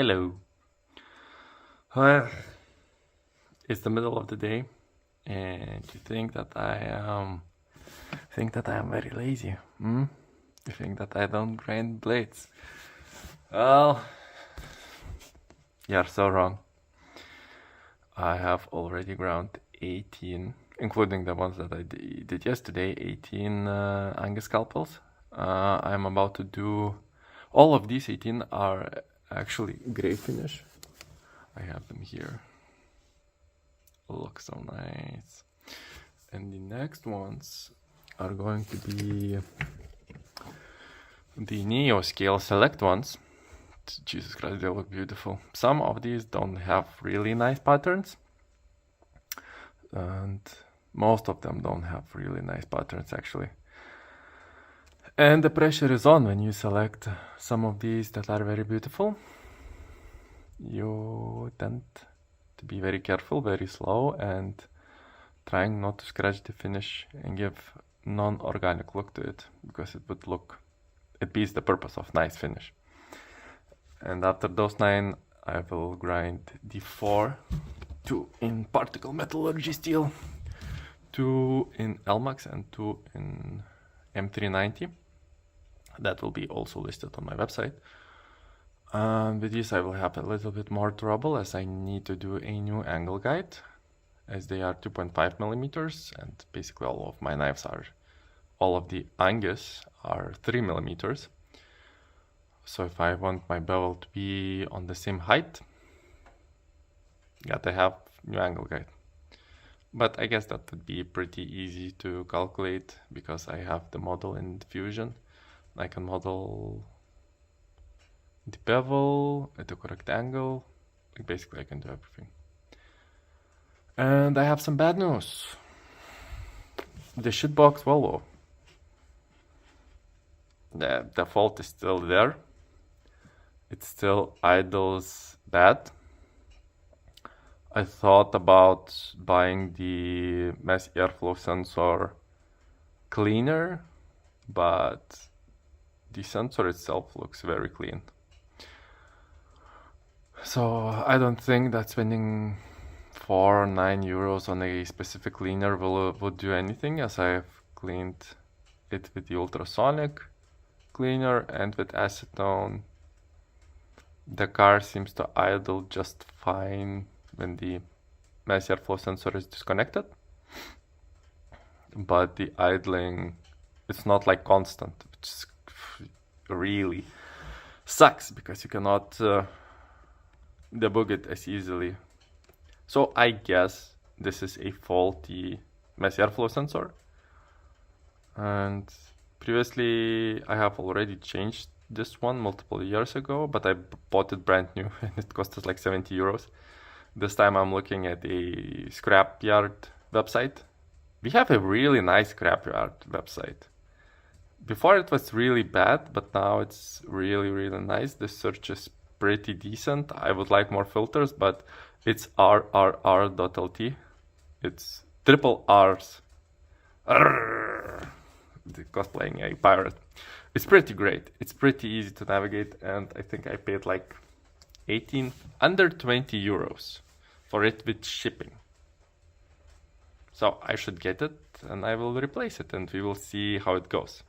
Hello. Well, it's the middle of the day, and you think that I am very lazy. You think that I don't grind blades? Well, you're so wrong. I have already ground 18, including the ones that I did yesterday, 18 Angis scalpels. I'm about to do. All of these 18 are actually gray finish. I have them here. Look so nice. And the next ones are going to be the Neo Scale Select ones. Jesus Christ, they look beautiful. Some of these don't have really nice patterns, and most of them don't have really nice patterns actually. And the pressure is on when you select some of these that are very beautiful. You tend to be very careful, very slow, and trying not to scratch the finish and give non-organic look to it, because it beats the purpose of nice finish. And after those 9, I will grind the 4, 2 in particle metallurgy steel, 2 in Elmax, and 2 in M390. That will be also listed on my website. With this I will have a little bit more trouble, as I need to do a new angle guide, as they are 2.5 millimeters, and basically all of my knives all of the Angis are 3 millimeters. So if I want my bevel to be on the same height, gotta have new angle guide. But I guess that would be pretty easy to calculate, because I have the model in Fusion. I can model the bevel at the correct angle. Basically I can do everything. And I have some bad news. The shitbox Volvo. The fault is still there. It still idles bad. I thought about buying the mass airflow sensor cleaner, but the sensor itself looks very clean. So I don't think that spending 4 or 9 euros on a specific cleaner would do anything, as I've cleaned it with the ultrasonic cleaner and with acetone. The car seems to idle just fine when the mass airflow sensor is disconnected, but the idling, it's not like constant, which really sucks, because you cannot debug it as easily. So I guess this is a faulty mass airflow sensor, and previously I have already changed this one multiple years ago, but I bought it brand new and it cost us like 70 euros. This time I'm looking at a scrapyard website. We have a really nice scrapyard website. Before it was really bad, but now it's really, really nice. The search is pretty decent. I would like more filters, but it's rrr.lt. It's triple R's. Cosplaying a pirate. It's pretty great. It's pretty easy to navigate, and I think I paid like under 20 euros for it with shipping. So I should get it, and I will replace it, and we will see how it goes.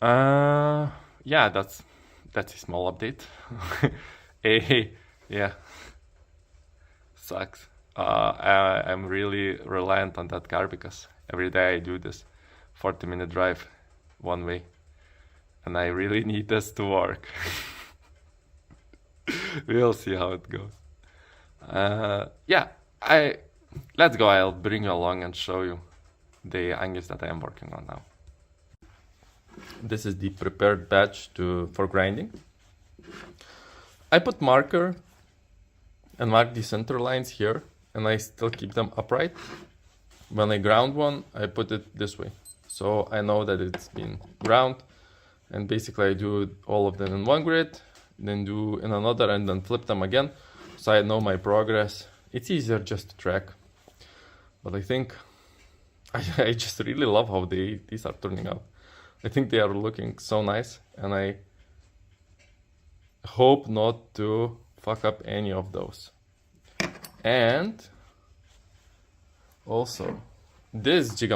Yeah, that's a small update. Yeah, sucks. I'm really reliant on that car, because every day I do this 40-minute drive one way, and I really need this to work. We'll see how it goes. Yeah, let's go. I'll bring you along and show you the Angis that I am working on now. This is the prepared batch for grinding. I put marker and mark the center lines here, and I still keep them upright. When I ground one, I put it this way, so I know that it's been ground. And basically I do all of them in one grid, then do in another, and then flip them again, so I know my progress. It's easier just to track. But I think I just really love how these are turning out. I think they are looking so nice, and I hope not to fuck up any of those. And also, this jig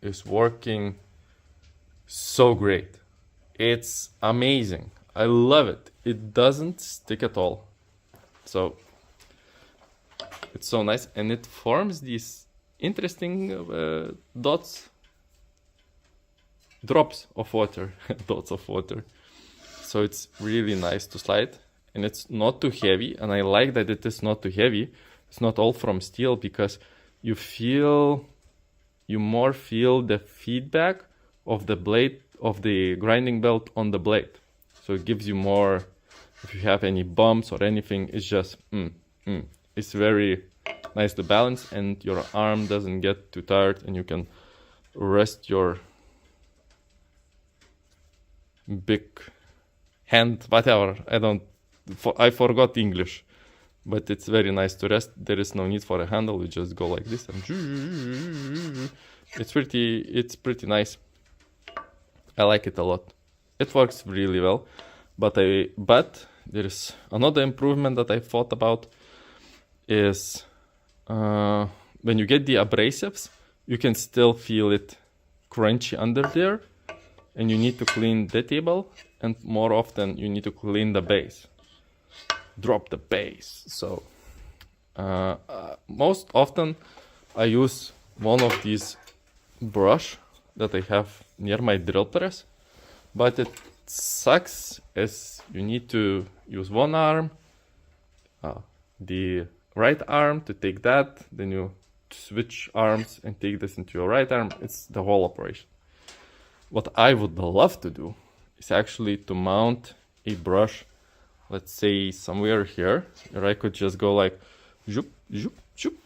is working so great. It's amazing. I love it. It doesn't stick at all. So it's so nice, and it forms these interesting drops of water, dots of water. So it's really nice to slide, and it's not too heavy. And I like that it is not too heavy. It's not all from steel, because you more feel the feedback of the blade, of the grinding belt on the blade. So it gives you more, if you have any bumps or anything, it's just, it's very nice to balance, and your arm doesn't get too tired, and you can rest your big hand, whatever, I forgot English, but it's very nice to rest. There is no need for a handle, you just go like this, and it's pretty nice. I like it a lot. It works really well, but there is another improvement that I thought about is when you get the abrasives, you can still feel it crunchy under there, and you need to clean the table, and more often you need to clean the base, drop the base. So most often I use one of these brush that I have near my drill press, but it sucks as you need to use one arm, the right arm, to take that, then you switch arms and take this into your right arm. It's the whole operation. What I would love to do is actually to mount a brush, let's say somewhere here, where I could just go like zoop, zoop, zoop,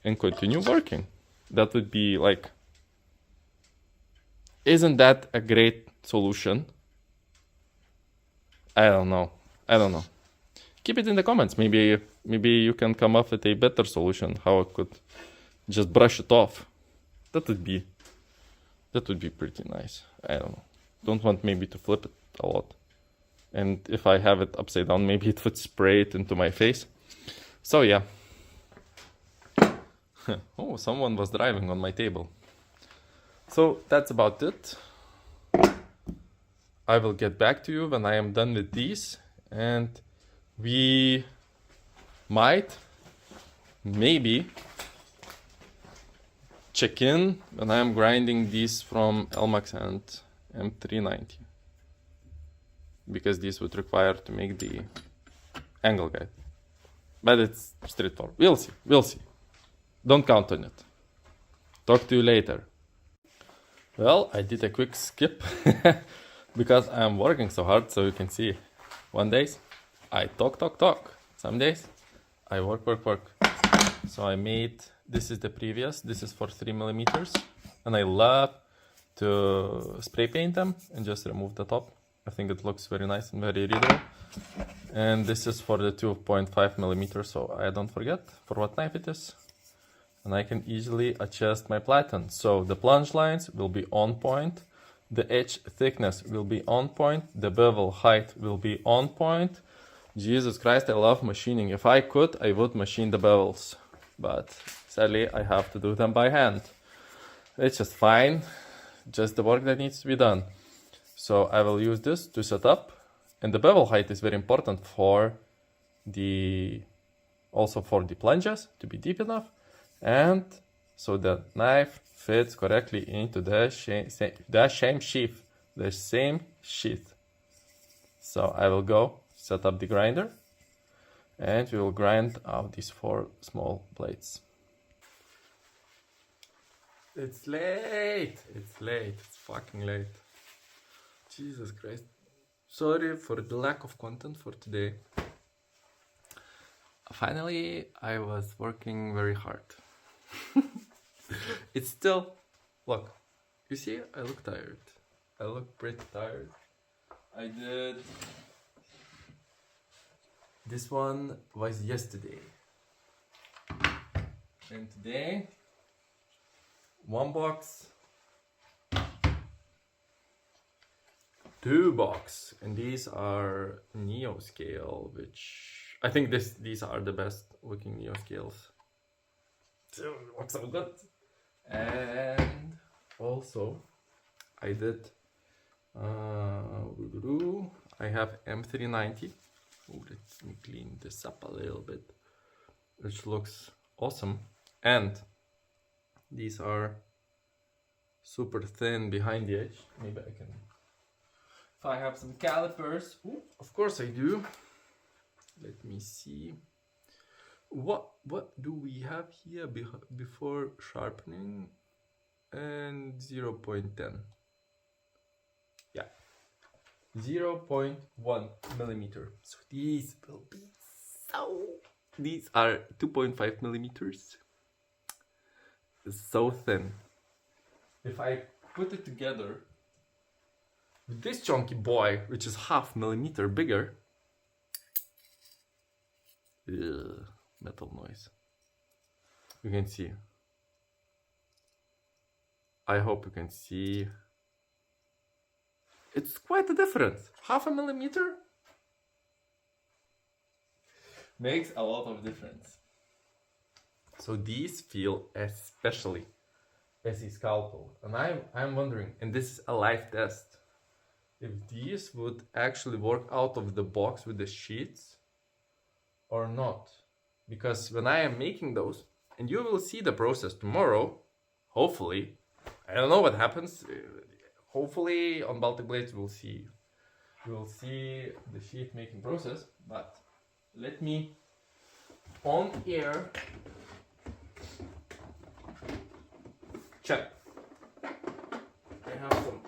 and continue working. That would be like, isn't that a great solution? I don't know. Keep it in the comments. Maybe you can come up with a better solution, how I could just brush it off. That would be pretty nice. I don't know. Don't want maybe to flip it a lot. And if I have it upside down, maybe it would spray it into my face. So yeah. Oh, someone was driving on my table. So that's about it. I will get back to you when I am done with these, and we might maybe check in when I am grinding these from Elmax and M390, because these would require to make the angle guide. But it's straightforward. We'll see. Don't count on it. Talk to you later. Well, I did a quick skip because I'm working so hard, so you can see. One days I talk. Some days I work. So I made, this is the previous, this is for 3mm, and I love to spray paint them and just remove the top. I think it looks very nice and very readable. And this is for the 2.5mm, so I don't forget for what knife it is. And I can easily adjust my platen. So the plunge lines will be on point, the edge thickness will be on point, the bevel height will be on point. Jesus Christ, I love machining. If I could, I would machine the bevels, but sadly I have to do them by hand. It's just fine, just the work that needs to be done. So I will use this to set up, and the bevel height is very important for also for the plunges to be deep enough, and so the knife fits correctly into the same sheath. So I will go set up the grinder, and we will grind out these 4 small blades. It's late. It's fucking late. Jesus Christ. Sorry for the lack of content for today. Finally, I was working very hard. It's still, look, you see, I look tired. I look pretty tired. I did, this one was yesterday. And today, 1 box, 2 box, and these are Neo scale, which I think these are the best looking Neo scales. So it looks so good. And also I did I have M390. Oh, let me clean this up a little bit, which looks awesome. And these are super thin behind the edge. Maybe I can, if I have some calipers. Ooh, of course I do. Let me see. What do we have here before sharpening? And 0.10. Yeah, 0.1 millimeter. So these will be these are 2.5 millimeters. It's so thin. If I put it together with this chunky boy, which is half millimeter bigger, metal noise. You can see. I hope you can see. It's quite a difference. Half a millimeter makes a lot of difference. So these feel especially as a scalpel, and I'm wondering, and this is a live test, if these would actually work out of the box with the sheets or not. Because when I am making those, and you will see the process tomorrow, hopefully, I don't know what happens, hopefully on Baltic blades we will see the sheath making process, but let me on air check. I have some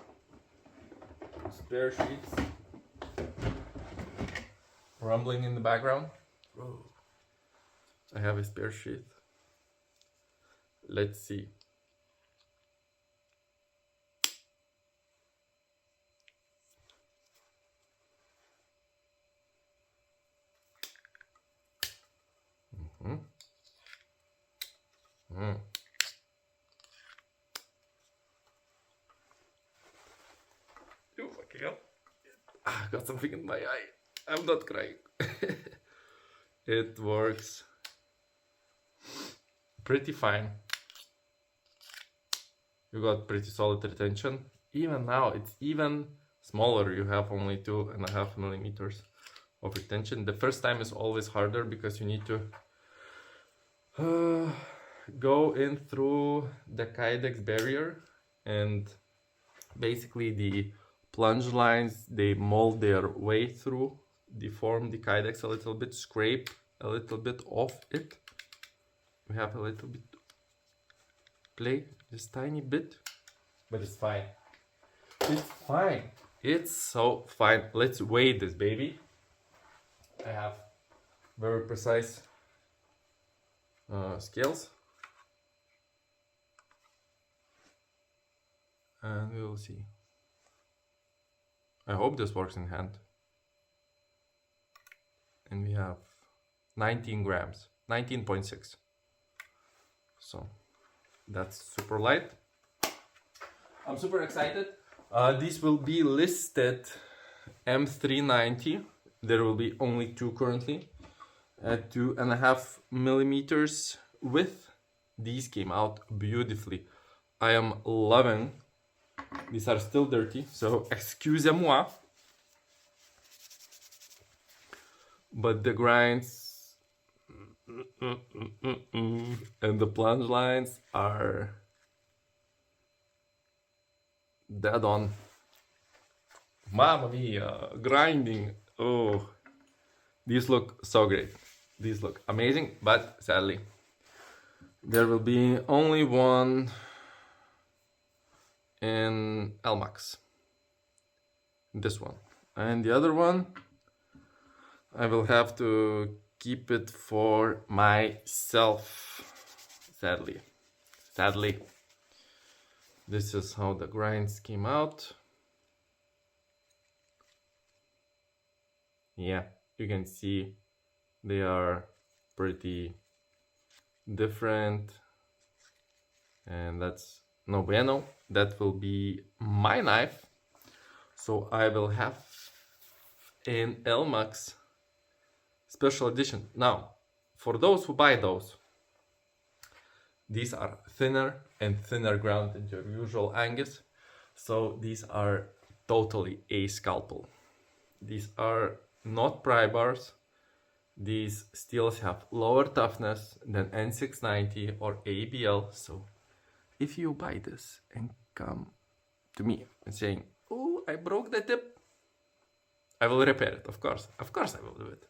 spare sheets rumbling in the background. Whoa. I have a spare sheet. Let's see. I got something in my eye. I'm not crying. It works pretty fine. You got pretty solid retention. Even now, it's even smaller. You have only 2.5 millimeters of retention. The first time is always harder because you need to go in through the kydex barrier, and basically the plunge lines, they mold their way through, deform the kydex a little bit, scrape a little bit off it. We have a little bit play, this tiny bit, but it's fine. It's fine. It's so fine. Let's weigh this baby. I have very precise scales, and we will see. I hope this works in hand. And we have 19 grams, 19.6. So that's super light. I'm super excited. These will be listed M390. There will be only 2 currently. At 2.5 millimeters width. These came out beautifully. I am loving. These are still dirty, so excusez-moi. But the grinds and the plunge lines are dead on. Mamma mia, grinding. Oh, these look so great. These look amazing, but sadly, there will be only one in Elmax. This one. And the other one, I will have to keep it for myself. Sadly. Sadly. This is how the grinds came out. Yeah, you can see they are pretty different, and that's no bueno. That will be my knife. So I will have an Elmax special edition. Now, for those who buy those, these are thinner and thinner ground than your usual Angis. So these are totally a scalpel. These are not pry bars. These steels have lower toughness than N690 or ABL. So if you buy this and come to me and saying, oh, I broke the tip, I will repair it, of course. Of course I will do it.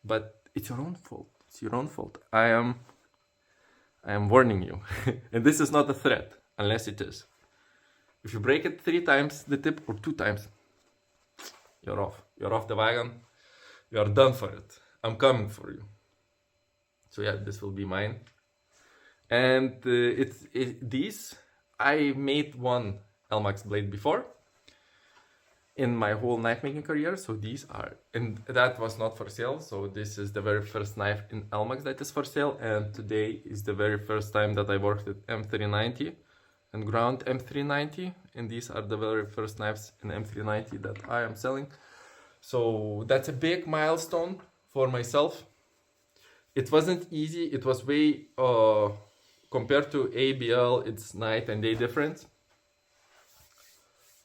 But it's your own fault. It's your own fault. I am warning you. And this is not a threat, unless it is. If you break it 3 times the tip or 2 times, you're off. You're off the wagon. You are done for it. I'm coming for you. So yeah, this will be mine. And these, I made one Elmax blade before in my whole knife making career. So these are, and that was not for sale. So this is the very first knife in Elmax that is for sale. And today is the very first time that I worked with M390 and ground M390. And these are the very first knives in M390 that I am selling. So that's a big milestone for myself. It wasn't easy. It was way, compared to ABL, it's night and day difference.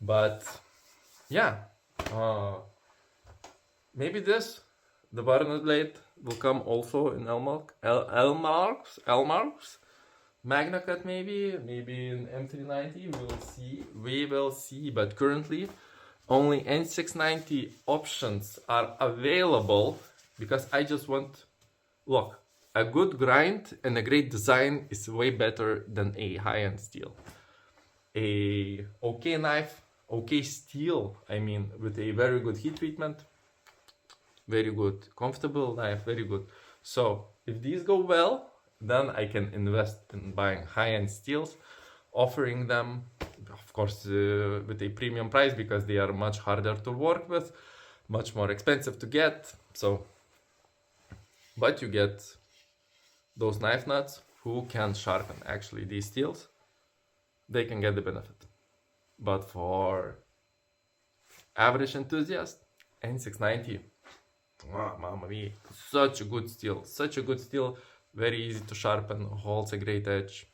But yeah, maybe the Barnett blade will come also in Elmax, Magna Cut maybe in M390, we will see, but currently only N690 options are available because I just want, look, a good grind and a great design is way better than a high-end steel. A okay knife, okay steel, I mean, with a very good heat treatment, very good, comfortable knife, very good. So if these go well, then I can invest in buying high-end steels, offering them, of course, with a premium price because they are much harder to work with, much more expensive to get. So, but you get those knife nuts who can sharpen actually these steels, they can get the benefit. But for average enthusiast, N690, oh, mamma mia, such a good steel, very easy to sharpen, holds a great edge,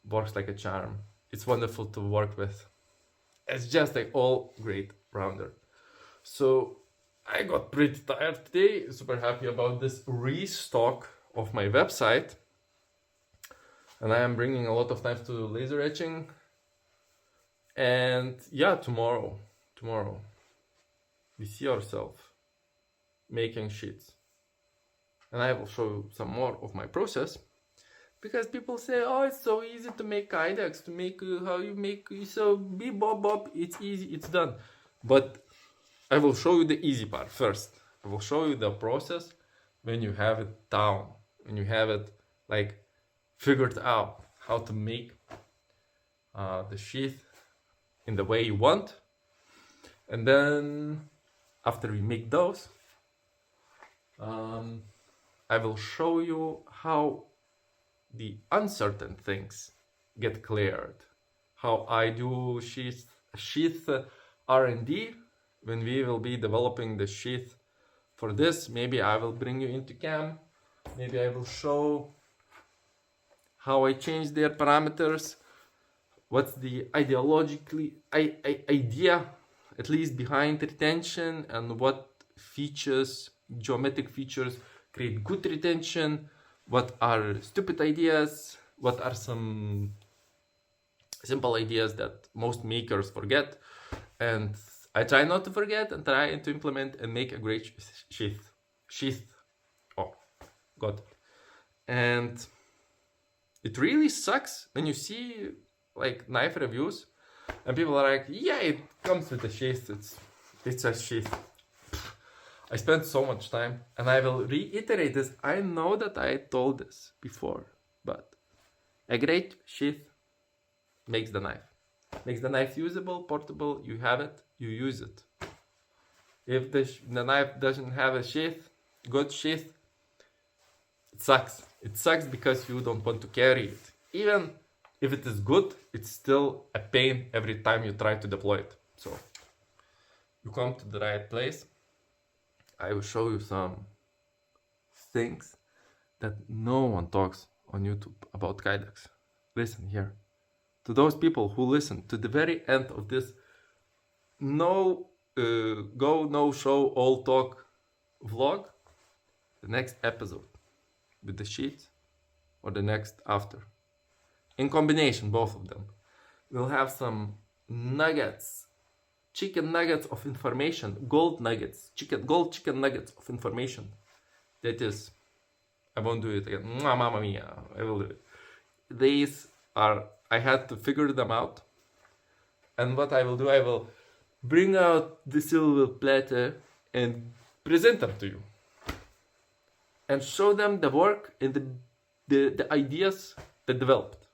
works like a charm. It's wonderful to work with. It's just like all great rounder. So I got pretty tired today, super happy about this restock of my website. And I am bringing a lot of knives to laser etching. And yeah, tomorrow, we see ourselves making sheets. And I will show you some more of my process. Because people say, oh, it's so easy to make kydex, to make how you make, so beep, bop, bop, it's easy, it's done. But I will show you the easy part first. I will show you the process when you have it down, when you have it like figured out how to make the sheath in the way you want. And then after we make those, I will show you how the uncertain things get cleared. How I do sheath R&D when we will be developing the sheath for this. Maybe I will bring you into cam. Maybe I will show how I change their parameters. What's the ideologically idea, at least behind retention, and what features, geometric features, create good retention. What are stupid ideas? What are some simple ideas that most makers forget? And I try not to forget and try to implement and make a great sheath. Oh, God. And it really sucks when you see like knife reviews and people are like, yeah, it comes with a sheath. It's a sheath. I spent so much time, and I will reiterate this. I know that I told this before, but a great sheath makes the knife. Makes the knife usable, portable, you have it, you use it. If the knife doesn't have a sheath, good sheath, it sucks. It sucks because you don't want to carry it. Even if it is good, it's still a pain every time you try to deploy it. So you come to the right place. I will show you some things that no one talks on YouTube about kydex. Listen here. To those people who listen to the very end of this no show all talk vlog, the next episode with the Sheath or the next after, in combination, both of them, we'll have some nuggets, chicken nuggets of information, gold chicken nuggets of information. That is, I won't do it again. Mamma mia, I will do it. These are, I had to figure them out. And what I will do, I will bring out the silver platter and present them to you. And show them the work and the ideas that developed.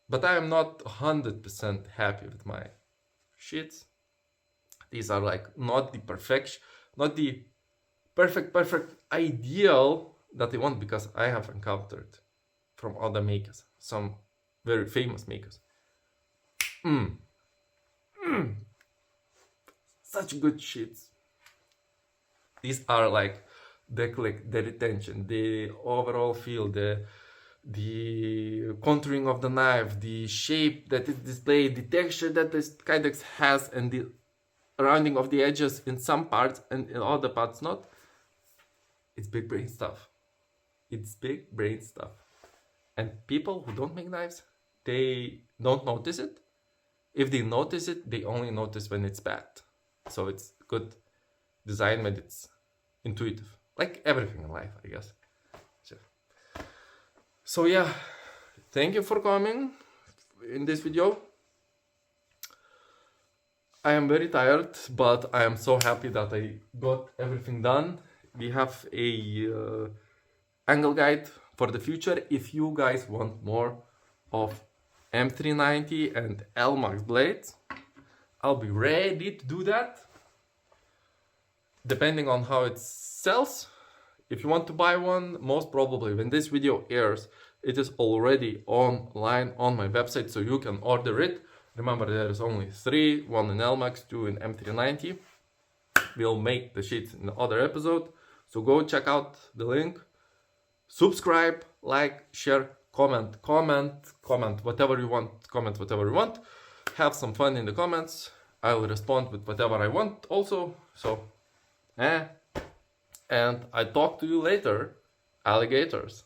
But I am not 100% happy with my sheets. These are like not the perfect ideal that I want, because I have encountered from other makers, some very famous makers. Such good sheets. These are like the click, the retention, the overall feel, the contouring of the knife, the shape that is displayed, the texture that this kydex has, and the rounding of the edges in some parts and in other parts not. It's big brain stuff. It's big brain stuff. And people who don't make knives, they don't notice it. If they notice it, they only notice when it's bad. So it's good design when it's intuitive. Like everything in life, I guess. So yeah, thank you for coming in this video. I am very tired, but I am so happy that I got everything done. We have a angle guide for the future. If you guys want more of M390 and Elmax blades, I'll be ready to do that, depending on how it sells. If you want to buy one, most probably when this video airs, it is already online on my website, so you can order it. Remember, there is only 3, 1 in Elmax, 2 in M390. We'll make the sheets in the other episode, so go check out the link. Subscribe, like, share, comment whatever you want. Have some fun in the comments. I'll respond with whatever I want also. So, and I talk to you later, alligators.